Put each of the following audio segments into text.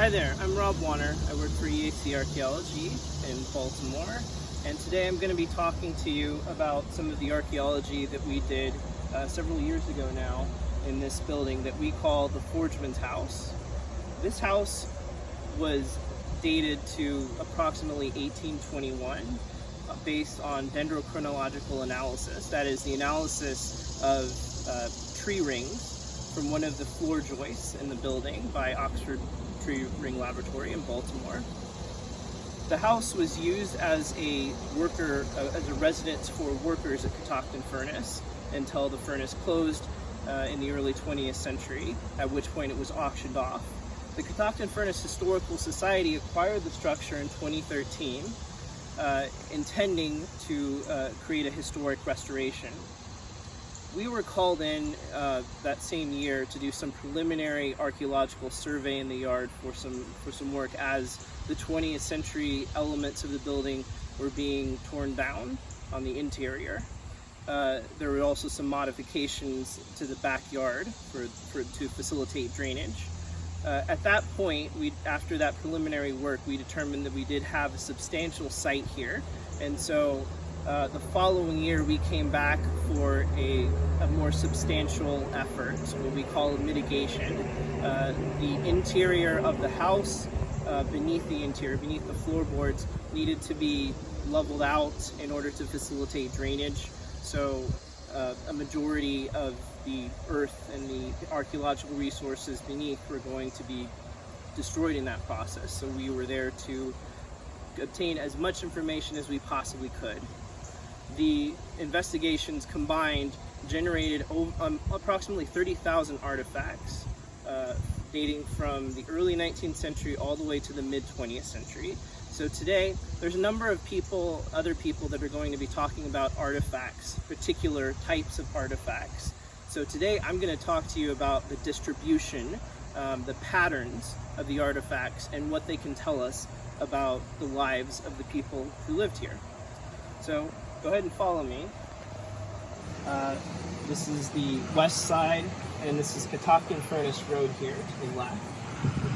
Hi there, I'm Rob Wanner. I work for Archaeology in Baltimore, and today I'm going to be talking to you about some of the archaeology that we did several years ago now in this building that we call the Forgeman's house. This house was dated to approximately 1821 based on dendrochronological analysis. That is the analysis of tree rings from one of the floor joists in the building by Oxford Tree Ring Laboratory in Baltimore. The house was used as a residence for workers at Catoctin Furnace until the furnace closed in the early 20th century, at which point it was auctioned off. The Catoctin Furnace Historical Society acquired the structure in 2013, intending to create a historic restoration. We were called in that same year to do some preliminary archaeological survey in the yard for some work as the 20th century elements of the building were being torn down on the interior. There were also some modifications to the backyard to facilitate drainage. At that point, after that preliminary work, we determined that we did have a substantial site here, and so the following year we came back for a more substantial effort, what we call mitigation. The interior of the house, beneath the floorboards, needed to be leveled out in order to facilitate drainage. So a majority of the earth and the archaeological resources beneath were going to be destroyed in that process. So we were there to obtain as much information as we possibly could. The investigations combined generated approximately 30,000 artifacts dating from the early 19th century all the way to the mid 20th century. So today there's a number of other people that are going to be talking about artifacts, particular types of artifacts. So today I'm going to talk to you about the distribution, the patterns of the artifacts and what they can tell us about the lives of the people who lived here. So go ahead and follow me. This is the west side, and this is Catoctin Furnace Road here to the left.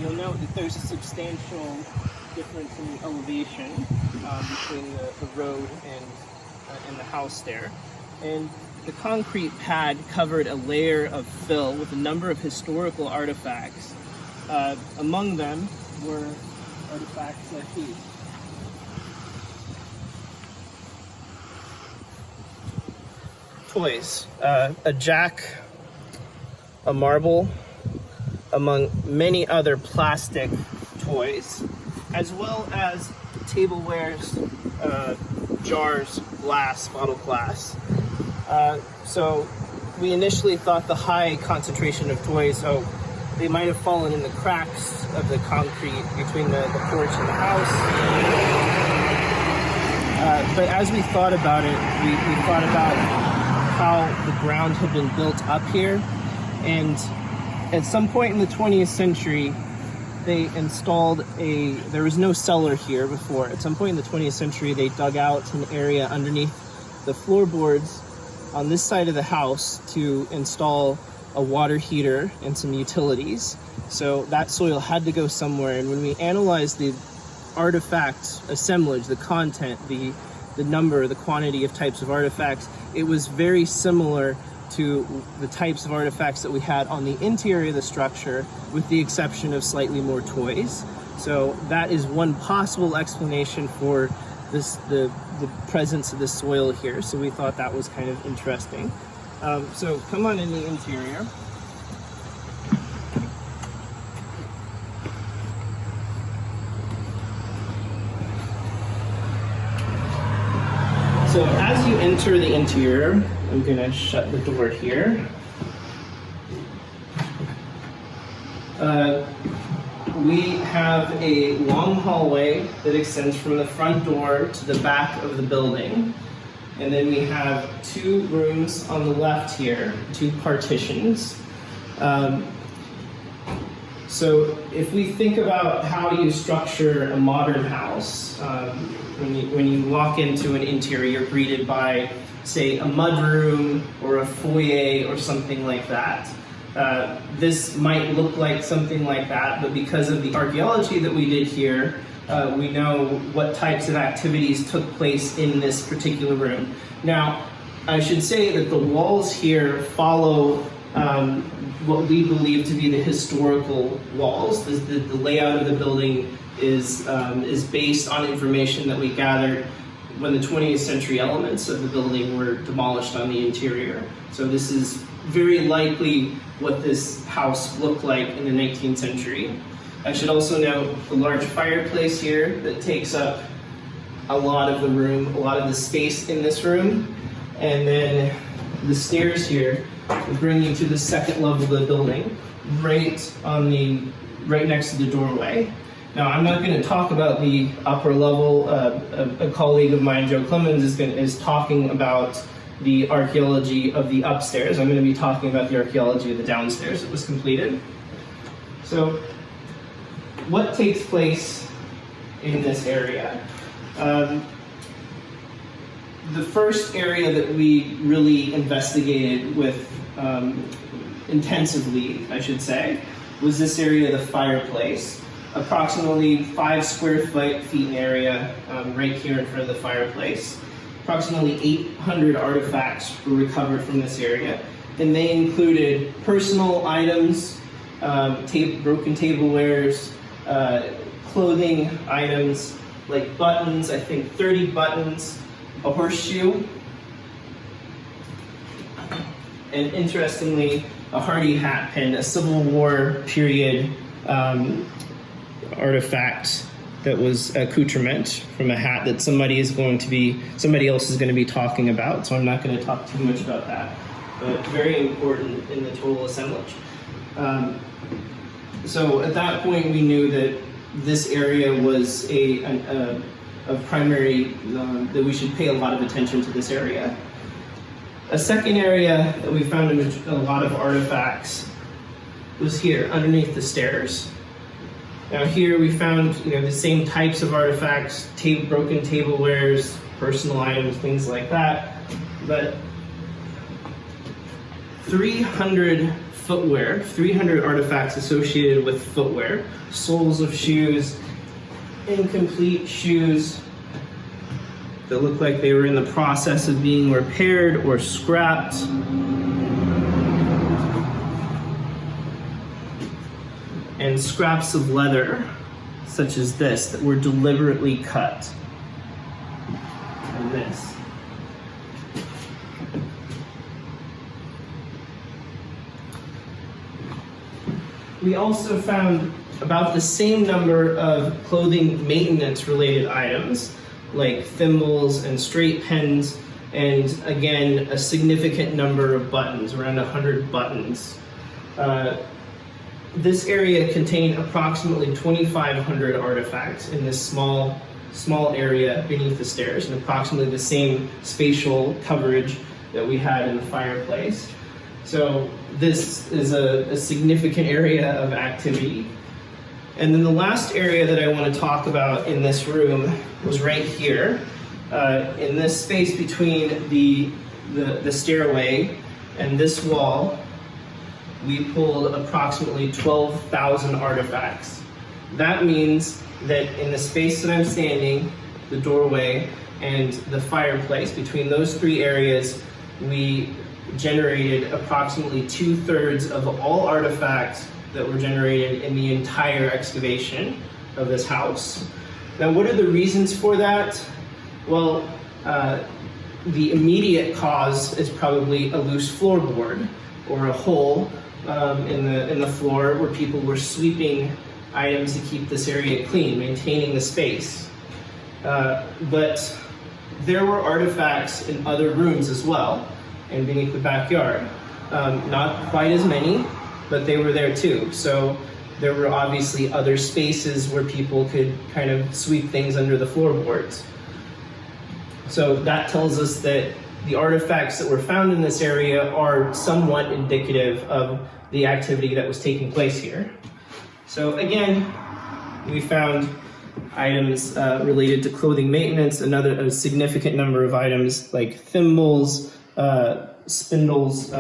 You'll note that there's a substantial difference in elevation between the road and the house there. And the concrete pad covered a layer of fill with a number of historical artifacts. Among them were artifacts like these. Toys, a jack, a marble, among many other plastic toys, as well as tablewares, jars, glass, bottle glass. So we initially thought the high concentration of toys, they might have fallen in the cracks of the concrete between the porch and the house. But as we thought about it, we thought about how the ground had been built up here, and at some point in the 20th century they installed there was no cellar here before. At some point in the 20th century they dug out an area underneath the floorboards on this side of the house to install a water heater and some utilities. So that soil had to go somewhere, and when we analyzed the artifact assemblage, the content, the number, the quantity of types of artifacts, it was very similar to the types of artifacts that we had on the interior of the structure, with the exception of slightly more toys. So that is one possible explanation for the presence of the soil here. So we thought that was kind of interesting. So come on in the interior. So as you enter the interior, I'm going to shut the door here. We have a long hallway that extends from the front door to the back of the building. And then we have two rooms on the left here, two partitions. So if we think about how you structure a modern house, when you walk into an interior, you're greeted by, say, a mudroom or a foyer or something like that. This might look like something like that, but because of the archaeology that we did here, we know what types of activities took place in this particular room. Now, I should say that the walls here follow what we believe to be the historical walls. The layout of the building is based on information that we gathered when the 20th century elements of the building were demolished on the interior. So this is very likely what this house looked like in the 19th century. I should also note the large fireplace here that takes up a lot of the room, a lot of the space in this room. And then the stairs here bring you to the second level of the building, right next to the doorway. Now, I'm not going to talk about the upper level. A colleague of mine, Joe Clemens, is talking about the archaeology of the upstairs. I'm going to be talking about the archaeology of the downstairs that was completed. So, what takes place in this area? The first area that we really investigated with intensively, I should say, was this area, the fireplace. Approximately 5 square feet in area right here in front of the fireplace. Approximately 800 artifacts were recovered from this area, and they included personal items, broken tablewares, clothing items like buttons, I think 30 buttons, a horseshoe, and interestingly, a Hardy hat pin, a Civil War period artifact that was accoutrement from a hat that somebody else is going to be talking about. So I'm not going to talk too much about that, but very important in the total assemblage. So at that point, we knew that this area was a primary, that we should pay a lot of attention to this area. A second area that we found a lot of artifacts was here, underneath the stairs. Now here we found the same types of artifacts, broken tablewares, personal items, things like that, but 300 footwear, 300 artifacts associated with footwear, soles of shoes, incomplete shoes that look like they were in the process of being repaired or scrapped. And scraps of leather, such as this, that were deliberately cut. And this. We also found about the same number of clothing maintenance related items, like thimbles and straight pins, and again, a significant number of buttons, around 100 buttons. This area contained approximately 2,500 artifacts in this small area beneath the stairs, and approximately the same spatial coverage that we had in the fireplace. So this is a significant area of activity. And then the last area that I want to talk about in this room was right here, in this space between the stairway and this wall. We pulled approximately 12,000 artifacts. That means that in the space that I'm standing, the doorway, and the fireplace, between those three areas, we generated approximately 2/3 of all artifacts that were generated in the entire excavation of this house. Now, what are the reasons for that? Well, the immediate cause is probably a loose floorboard or a hole in the floor where people were sweeping items to keep this area clean, maintaining the space. But there were artifacts in other rooms as well, and beneath the backyard. Not quite as many, but they were there too. So there were obviously other spaces where people could kind of sweep things under the floorboards. So that tells us that the artifacts that were found in this area are somewhat indicative of the activity that was taking place here. So again, we found items related to clothing maintenance, a significant number of items like thimbles, spindles,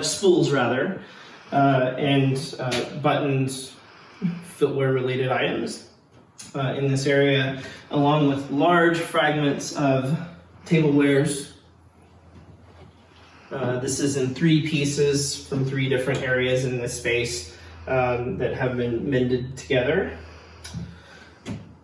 spools rather, and buttons, footwear-related items in this area, along with large fragments of tablewares. This is in 3 pieces from 3 different areas in this space that have been mended together.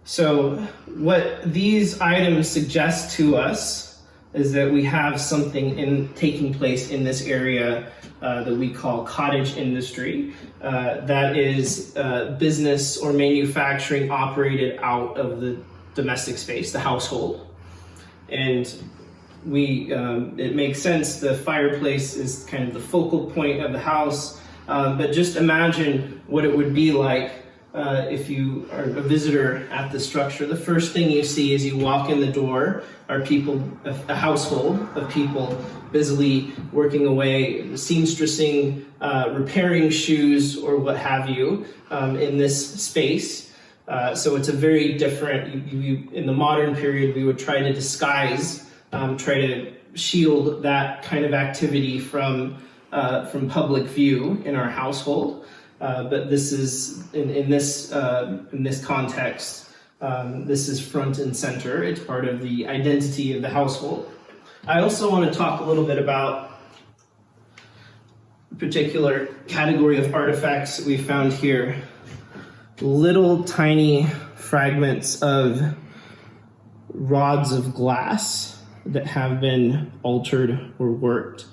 So what these items suggest to us is that we have something taking place in this area that we call cottage industry. That is business or manufacturing operated out of the domestic space, the household. And it makes sense, the fireplace is kind of the focal point of the house, but just imagine what it would be like if you are a visitor at the structure. The first thing you see as you walk in the door are a household of people busily working away, seamstressing, repairing shoes or what have you in this space. So it's a very different, in the modern period we would try to disguise, try to shield that kind of activity from public view in our household. But this is in this context, this is front and center. It's part of the identity of the household. I also want to talk a little bit about a particular category of artifacts that we found here. Little tiny fragments of rods of glass that have been altered or worked.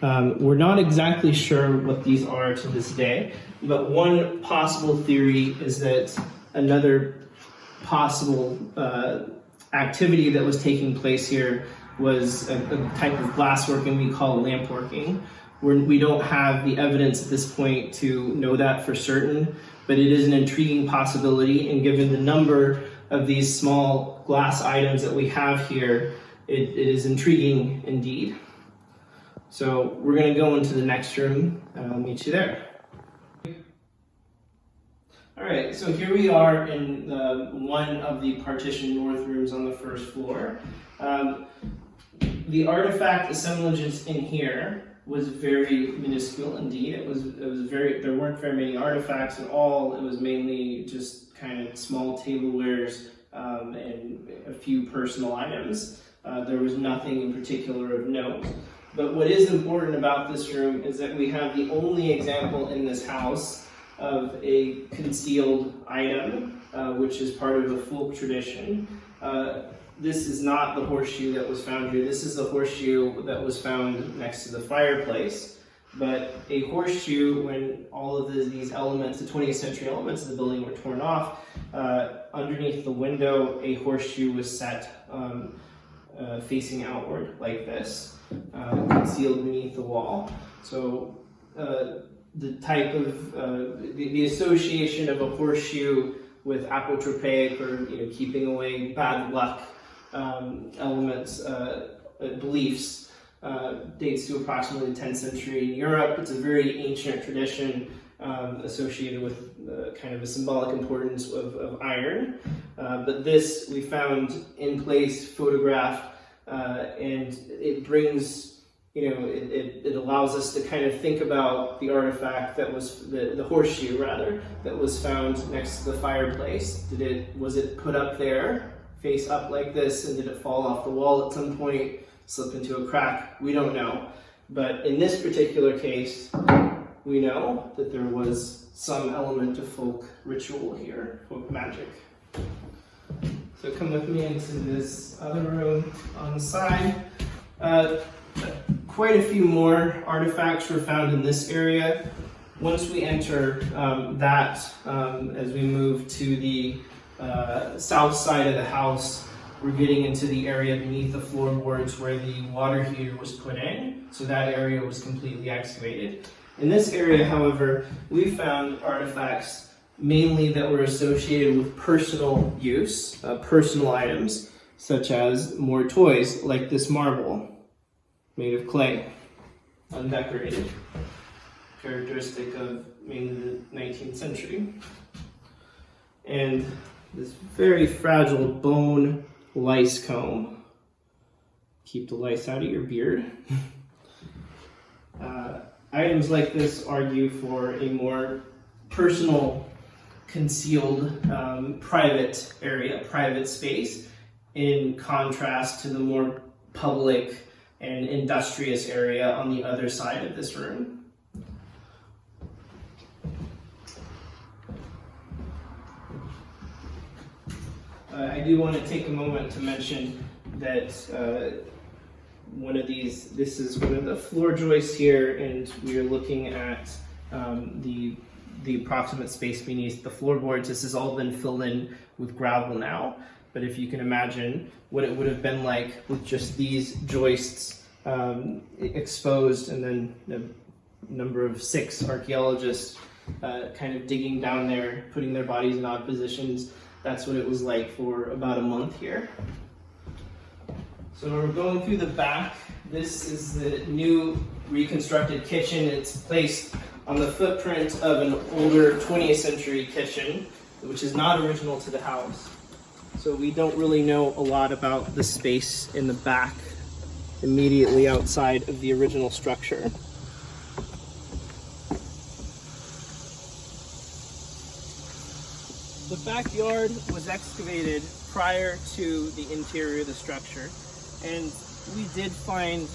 We're not exactly sure what these are to this day, but one possible theory is that another possible activity that was taking place here was a type of glassworking we call lampworking. We don't have the evidence at this point to know that for certain, but it is an intriguing possibility, and given the number of these small glass items that we have here, it is intriguing indeed. So we're going to go into the next room, and I'll meet you there. All right, so here we are in one of the partitioned north rooms on the first floor. The artifact assemblages in here was very minuscule indeed. It was there weren't very many artifacts at all. It was mainly just kind of small tablewares and a few personal items. There was nothing in particular of note. But what is important about this room is that we have the only example in this house of a concealed item, which is part of a folk tradition. This is not the horseshoe that was found here. This is the horseshoe that was found next to the fireplace. But a horseshoe, when all of these elements, the 20th century elements of the building were torn off, underneath the window, a horseshoe was set facing outward like this, concealed beneath the wall. So the type of, the association of a horseshoe with apotropaic or keeping away bad luck elements, beliefs, dates to approximately the 10th century in Europe. It's a very ancient tradition associated with kind of a symbolic importance of iron. But this we found in place, photographed, and it brings, it allows us to kind of think about the artifact that was, the horseshoe rather, that was found next to the fireplace. Was it put up there, face up like this, and did it fall off the wall at some point, slip into a crack? We don't know. But in this particular case, we know that there was some element of folk ritual here, folk magic. So come with me into this other room on the side. Quite a few more artifacts were found in this area. Once we enter as we move to the south side of the house, we're getting into the area beneath the floorboards where the water heater was put in. So that area was completely excavated. In this area, however, we found artifacts mainly that were associated with personal use, personal items, such as more toys, like this marble made of clay, undecorated, characteristic of mainly the 19th century. And this very fragile bone lice comb. Keep the lice out of your beard. Items like this argue for a more personal, concealed, private area, private space, in contrast to the more public and industrious area on the other side of this room. I do want to take a moment to mention that this is one of the floor joists here, and we are looking at the approximate space beneath the floorboards. This has all been filled in with gravel now, but if you can imagine what it would have been like with just these joists exposed, and then the number of 6 archaeologists kind of digging down there, putting their bodies in odd positions. That's what it was like for about a month here. So we're going through the back. This is the new reconstructed kitchen. It's placed on the footprint of an older 20th century kitchen, which is not original to the house. So we don't really know a lot about the space in the back immediately outside of the original structure. The backyard was excavated prior to the interior of the structure, and we did find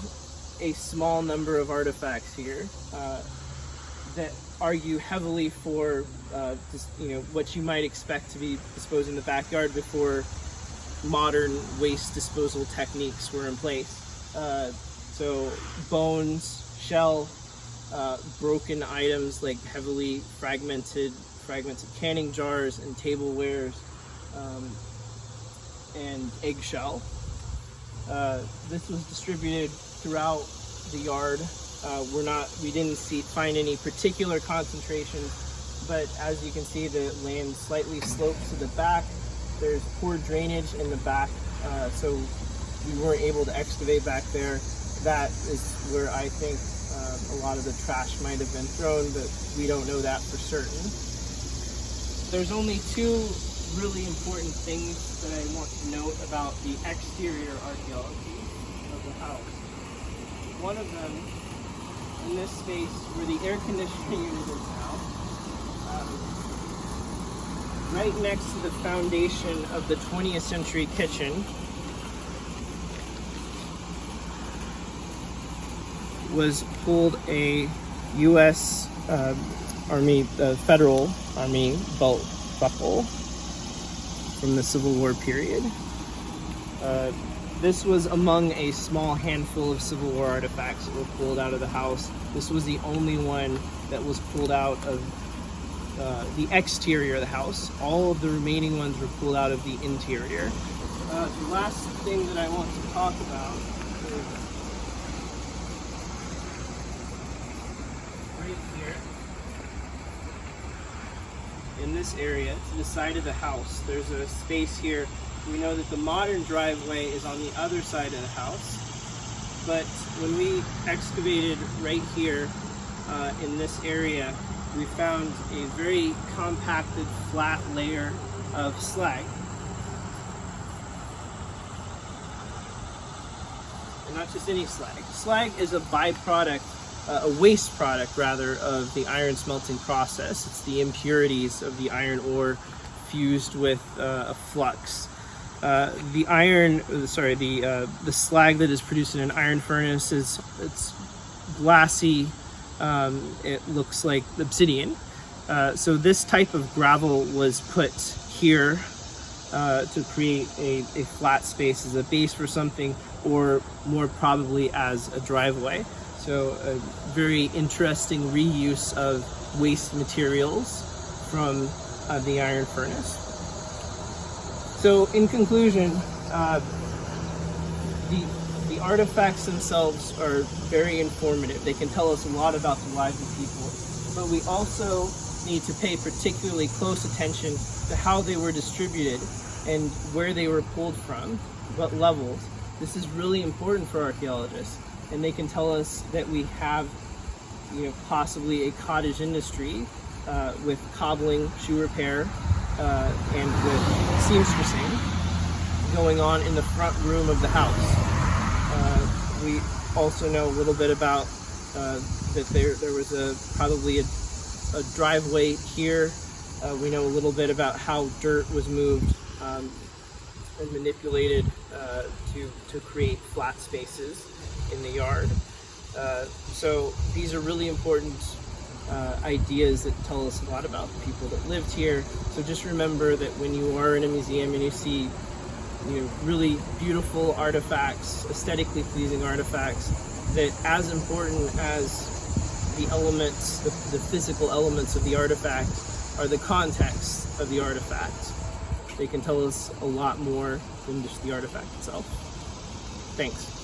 a small number of artifacts here that argue heavily for what you might expect to be disposed in the backyard before modern waste disposal techniques were in place. So bones, shell, broken items like heavily fragmented canning jars and tablewares, and eggshell. This was distributed throughout the yard. We didn't find any particular concentrations, but as you can see, the land slightly slopes to the back. There's poor drainage in the back, so we weren't able to excavate back there. That is where I think a lot of the trash might have been thrown, but we don't know that for certain. There's only 2 really important things that I want to note about the exterior archaeology of the house. One of them, in this space where the air conditioning unit is now, right next to the foundation of the 20th century kitchen, was pulled a U.S. Federal Army belt buckle from the Civil War period. This was among a small handful of Civil War artifacts that were pulled out of the house. This was the only one that was pulled out of the exterior of the house. All of the remaining ones were pulled out of the interior. The last thing that I want to talk about is right here. In this area, to the side of the house, there's a space here. We know that the modern driveway is on the other side of the house, but when we excavated right here in this area, we found a very compacted, flat layer of slag. And not just any slag. Slag is a byproduct, a waste product rather, of the iron smelting process. It's the impurities of the iron ore fused with a flux. The slag that is produced in an iron furnace it's glassy. It looks like obsidian. So this type of gravel was put here to create a flat space as a base for something, or more probably as a driveway. So a very interesting reuse of waste materials from the iron furnace. So in conclusion, the artifacts themselves are very informative. They can tell us a lot about the lives of people, but we also need to pay particularly close attention to how they were distributed and where they were pulled from, what levels. This is really important for archaeologists, and they can tell us that we have, possibly a cottage industry with cobbling, shoe repair, and with seamstressing going on in the front room of the house. We also know a little bit about that there was probably a driveway here. We know a little bit about how dirt was moved and manipulated to create flat spaces in the yard. So these are really important ideas that tell us a lot about the people that lived here. So just remember that when you are in a museum and you see really beautiful artifacts, aesthetically pleasing artifacts, that as important as the elements, the physical elements of the artifact, are the context of the artifact. They can tell us a lot more than just the artifact itself. Thanks.